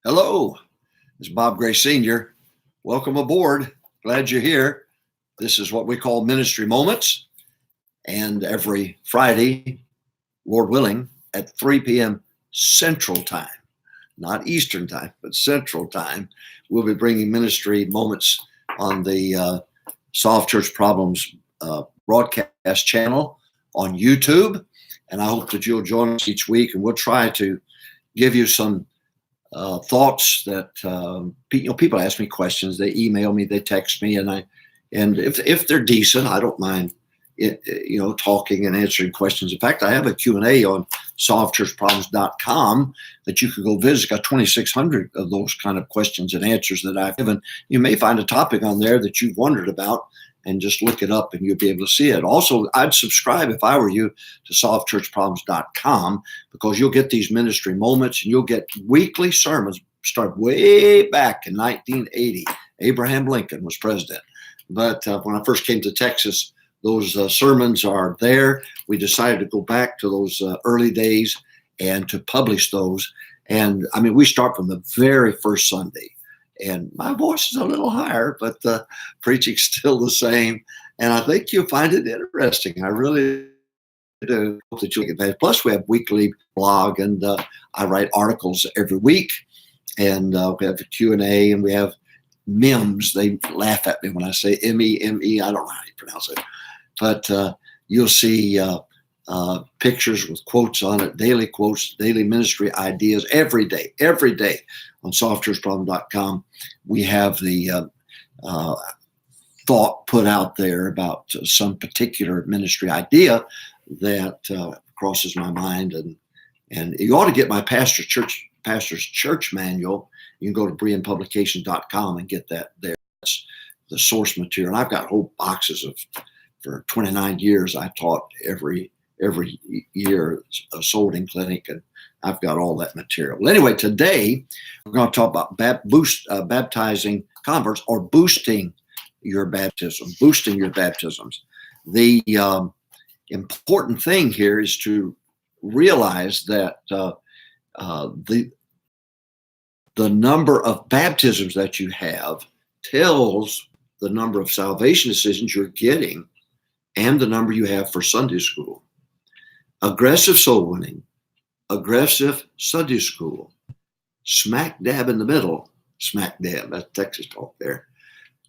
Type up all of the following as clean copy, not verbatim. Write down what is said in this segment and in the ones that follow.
Hello, it's Bob Gray Sr. Welcome aboard. Glad you're here. This is what we call Ministry Moments. And every Friday, Lord willing, at 3 p.m. Central Time, not Eastern Time, but Central Time, we'll be bringing Ministry Moments on the Solve Church Problems broadcast channel on YouTube. And I hope that you'll join us each week, and we'll try to give you some thoughts that people ask me questions. They email me, they text me, and if they're decent, I don't mind talking and answering questions. In fact, I have a Q&A on solvechurchproblems.com that you could go visit. Got 2,600 of those kind of questions and answers that I've given. You may find a topic on there that you've wondered about, and just look it up and you'll be able to see it. Also, I'd subscribe if I were you to solvechurchproblems.com, because you'll get these ministry moments and you'll get weekly sermons. Start way back in 1980. Abraham Lincoln was president. But when I first came to Texas, those sermons are there. We decided to go back to those early days and to publish those. And I mean, we start from the very first Sunday. And my voice is a little higher, but the preaching's still the same. And I think you'll find it interesting. I really do. Hope that you'll get that. Plus, we have weekly blog, and I write articles every week. And we have a Q&A, and we have memes. They laugh at me when I say M-E-M-E. I don't know how you pronounce it. But you'll see pictures with quotes on it, daily quotes, daily ministry ideas every day on solvechurchproblem.com. We have the thought put out there about some particular ministry idea that crosses my mind. And you ought to get my pastor's church manual. You can go to BrianPublications.com and get that there. That's the source material. I've got whole boxes for 29 years. I taught every year a solding clinic, and I've got all that material. Well, anyway, today we're going to talk about baptizing converts, or boosting your baptism, boosting your baptisms. The important thing here is to realize that the number of baptisms that you have tells the number of salvation decisions you're getting and the number you have for Sunday school. Aggressive soul winning, aggressive Sunday school, smack dab in the middle, smack dab, that's Texas talk there.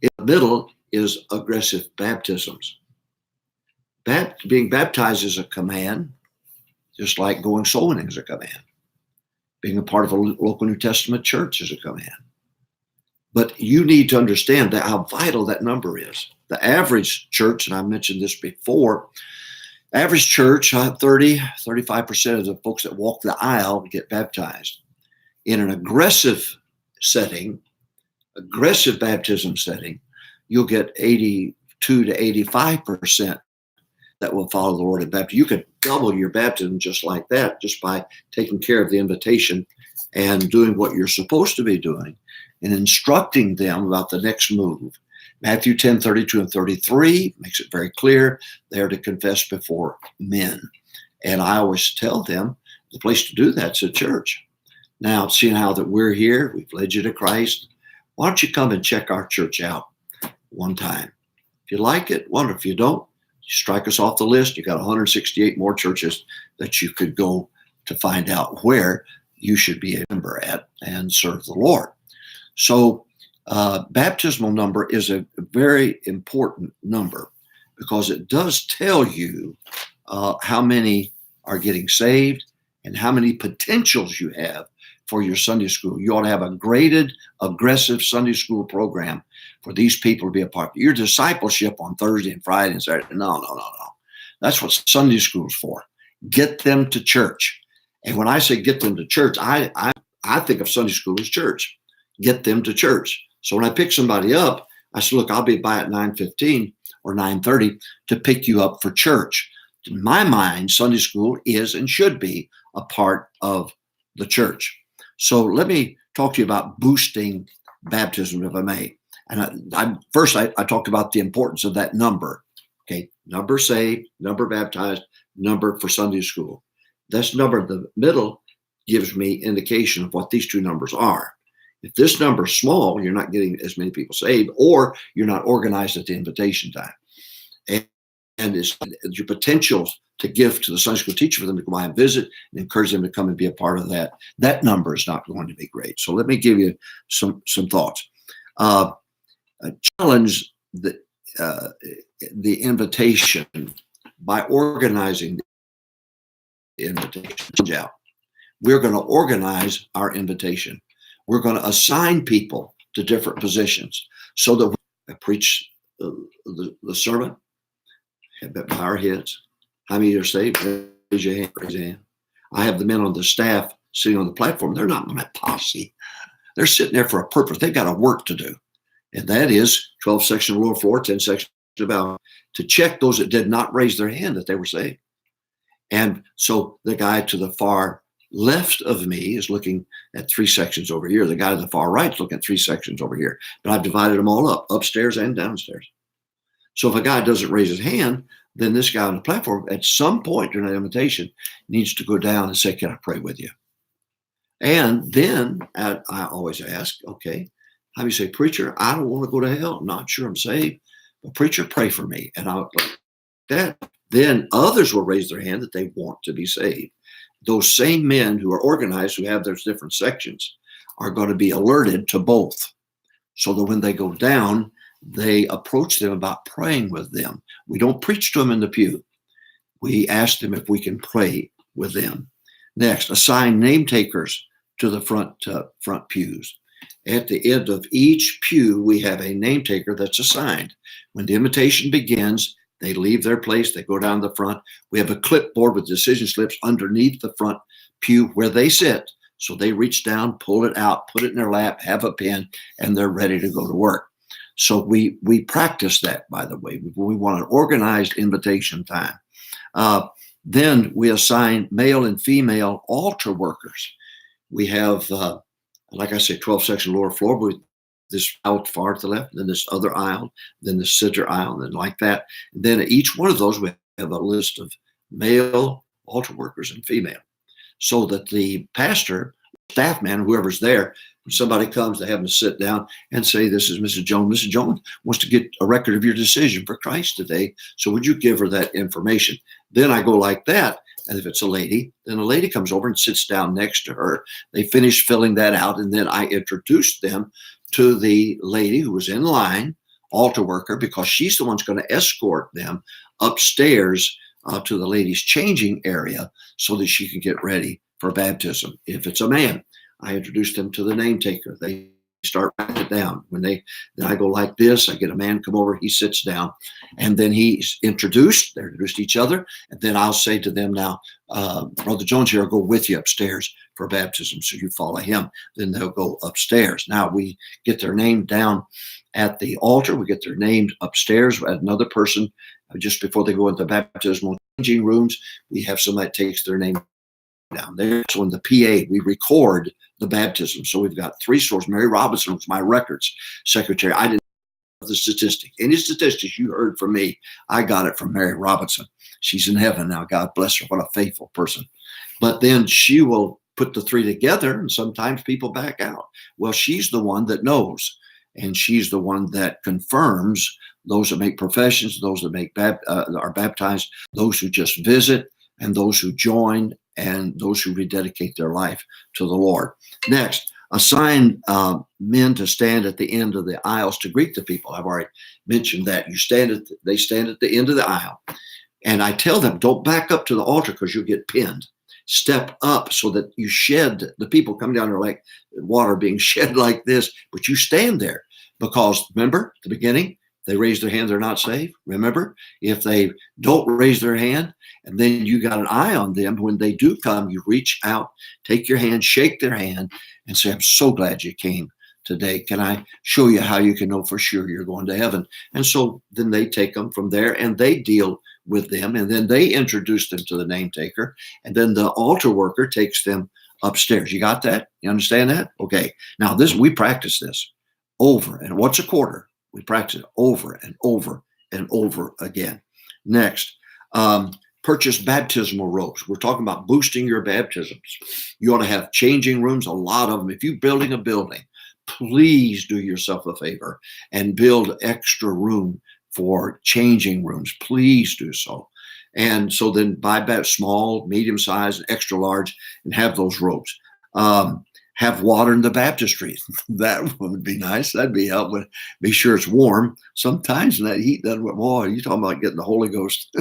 In the middle is aggressive baptisms. Being baptized is a command, just like going soul winning is a command. Being a part of a local New Testament church is a command. But you need to understand that how vital that number is. The average church, and I mentioned this before, average church, 35% of the folks that walk the aisle get baptized. In an aggressive setting, aggressive baptism setting, you'll get 82 to 85% that will follow the Lord in baptism. You could double your baptism just like that, just by taking care of the invitation and doing what you're supposed to be doing and instructing them about the next move. Matthew 10:32 and 33 makes it very clear they are to confess before men. And I always tell them the place to do that's at church. Now, seeing how that we're here, we've led you to Christ, why don't you come and check our church out one time? If you like it, wonderful. If you don't, you strike us off the list. You got 168 more churches that you could go to find out where you should be a member at and serve the Lord. So baptismal number is a very important number, because it does tell you how many are getting saved and how many potentials you have for your Sunday school. You ought to have a graded, aggressive Sunday school program for these people to be a part of. Your discipleship on Thursday and Friday and Saturday, no. That's what Sunday school is for. Get them to church. And when I say get them to church, I think of Sunday school as church. Get them to church. So when I pick somebody up, I said, look, I'll be by at 9:15 or 9:30 to pick you up for church. In my mind, Sunday school is and should be a part of the church. So let me talk to you about boosting baptism, if I may. And I talked about the importance of that number. Okay, number saved, number baptized, number for Sunday school. This number in the middle gives me indication of what these two numbers are. If this number is small, you're not getting as many people saved, or you're not organized at the invitation time. And it's your potential to give to the Sunday school teacher for them to go by and visit and encourage them to come and be a part of that. That number is not going to be great. So let me give you some thoughts. Challenge the invitation by organizing the invitation out. We're going to organize our invitation. We're going to assign people to different positions so that I preach the sermon, bow our heads. How many are saved? Raise your hand. Raise your hand. I have the men on the staff sitting on the platform. They're not my posse. They're sitting there for a purpose. They've got a work to do. And that is 12 sections of lower floor, 10 sections about to check those that did not raise their hand that they were saved. And so the guy to the far left of me is looking at 3 sections over here. The guy to the far right is looking at 3 sections over here. But I've divided them all up, upstairs and downstairs. So if a guy doesn't raise his hand, then this guy on the platform at some point during that invitation needs to go down and say, can I pray with you? And then I always ask, okay, how do you say, preacher, I don't want to go to hell. I'm not sure I'm saved, but preacher, pray for me. And I'll that. Then others will raise their hand that they want to be saved. Those same men who are organized, who have those different sections, are going to be alerted to both. So that when they go down, they approach them about praying with them. We don't preach to them in the pew. We ask them if we can pray with them. Next, assign name takers to the front pews. At the end of each pew, we have a name taker that's assigned. When the invitation begins, they leave their place, they go down the front. We have a clipboard with decision slips underneath the front pew where they sit. So they reach down, pull it out, put it in their lap, have a pen, and they're ready to go to work. So we practice that, by the way. We want an organized invitation time. Then we assign male and female altar workers. We have, like I say, 12 section lower floor, with this aisle far to the left, then this other aisle, then the center aisle, and then like that. And then at each one of those, we have a list of male altar workers and female, so that the pastor, staff man, whoever's there, when somebody comes, they have them sit down and say, this is Mrs. Jones. Mrs. Jones wants to get a record of your decision for Christ today. So would you give her that information? Then I go like that. And if it's a lady, then a lady comes over and sits down next to her. They finish filling that out. And then I introduce them to the lady who was in line, altar worker, because she's the one who's going to escort them upstairs to the ladies' changing area so that she can get ready for baptism. If it's a man, I introduce them to the name taker. They start writing it down. Then I go like this, I get a man come over, he sits down, and then he's introduced, they're introduced to each other, and then I'll say to them, now, Brother Jones here will go with you upstairs for baptism, so you follow him. Then they'll go upstairs. Now we get their name down at the altar, we get their name upstairs at another person. Just before they go into baptismal changing rooms, we have somebody that takes their name down there. So in the PA, we record the baptism. So we've got 3 sources. Mary Robinson was my records secretary. I didn't know the statistic. Any statistics you heard from me, I got it from Mary Robinson. She's in heaven now. God bless her. What a faithful person. But then she will put the 3 together, and sometimes people back out. Well, she's the one that knows, and she's the one that confirms those that make professions, those that make are baptized, those who just visit, and those who join, and those who rededicate their life to the Lord. Next, assign men to stand at the end of the aisles to greet the people. I've already mentioned that. They stand at the end of the aisle. And I tell them, don't back up to the altar because you'll get pinned. Step up so that you shed, the people come down there like water being shed like this, but you stand there. Because remember, at the beginning, they raise their hand, they're not saved. Remember, if they don't raise their hand, and then you got an eye on them, when they do come, you reach out, take your hand, shake their hand, and say, I'm so glad you came today. Can I show you how you can know for sure you're going to heaven? And so then they take them from there, and they deal with them, and then they introduce them to the name taker, and then the altar worker takes them upstairs. You got that? You understand that? Okay. Now we practice this over, and what's a quarter? We practice it over and over and over again. Next, purchase baptismal robes. We're talking about boosting your baptisms. You ought to have changing rooms, a lot of them. If you're building a building, please do yourself a favor and build extra room for changing rooms. Please do so. And so then buy back small, medium size, and extra large, and have those robes. Have water in the baptistry. That would be nice. That'd be helpful. Be sure it's warm. Sometimes in that heat, doesn't. Boy, you're talking about getting the Holy Ghost.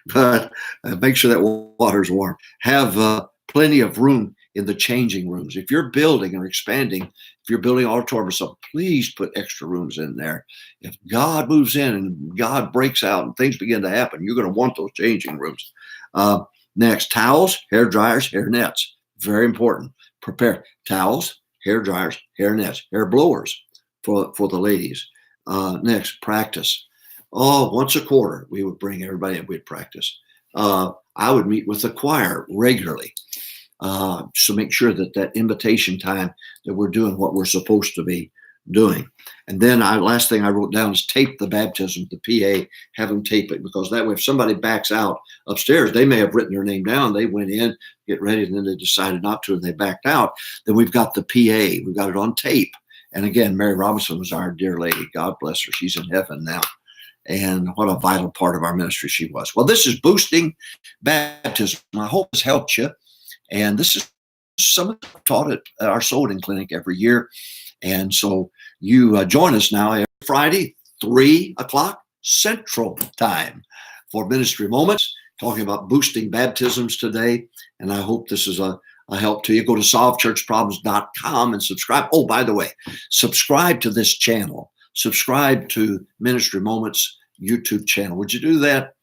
But make sure that water's warm. Have plenty of room in the changing rooms. If you're building or expanding, if you're building an auditorium or something, please put extra rooms in there. If God moves in and God breaks out and things begin to happen, you're going to want those changing rooms. Next, towels, hair dryers, hair nets. Very important. Prepare towels, hair dryers, hair nets, hair blowers for the ladies. Next, practice. Once a quarter, we would bring everybody and we'd practice. I would meet with the choir regularly. So make sure that invitation time that we're doing what we're supposed to be doing. And then last thing I wrote down is tape the baptism, the PA, have them tape it, because that way if somebody backs out upstairs, they may have written their name down, they went in, get ready, and then they decided not to and they backed out. Then we've got the PA, we've got it on tape. And again, Mary Robinson was our dear lady. God bless her. She's in heaven now. And what a vital part of our ministry she was. Well, this is Boosting Baptism. I hope this helped you. And this is something taught at our Soul Winning Clinic every year. And so you join us now every Friday, 3 o'clock Central Time for Ministry Moments, talking about boosting baptisms today. And I hope this is a help to you. Go to solvechurchproblems.com and subscribe. Oh, by the way, subscribe to this channel. Subscribe to Ministry Moments YouTube channel. Would you do that?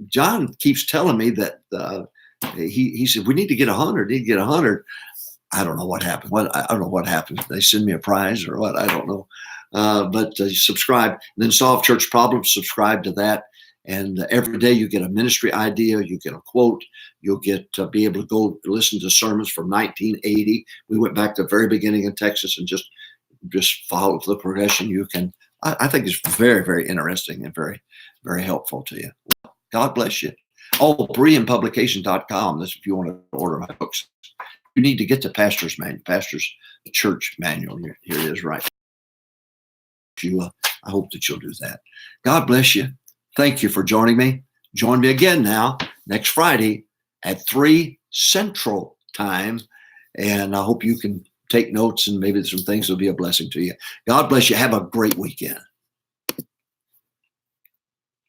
John keeps telling me that he said, we need to get 100, I don't know what happened. I don't know what happened. They send me a prize or what? I don't know. But subscribe. And then Solve Church Problems, subscribe to that. And every day you get a ministry idea, you get a quote, you'll get to be able to go listen to sermons from 1980. We went back to the very beginning in Texas and just follow the progression. You can, I think it's very, very interesting and very, very helpful to you. God bless you. BereanPublication.com. This if you want to order my books. You need to get the pastor's manual, pastor's church manual. Here it is, right? I hope that you'll do that. God bless you. Thank you for joining me. Join me again now next Friday at 3 Central Time. And I hope you can take notes and maybe some things will be a blessing to you. God bless you. Have a great weekend.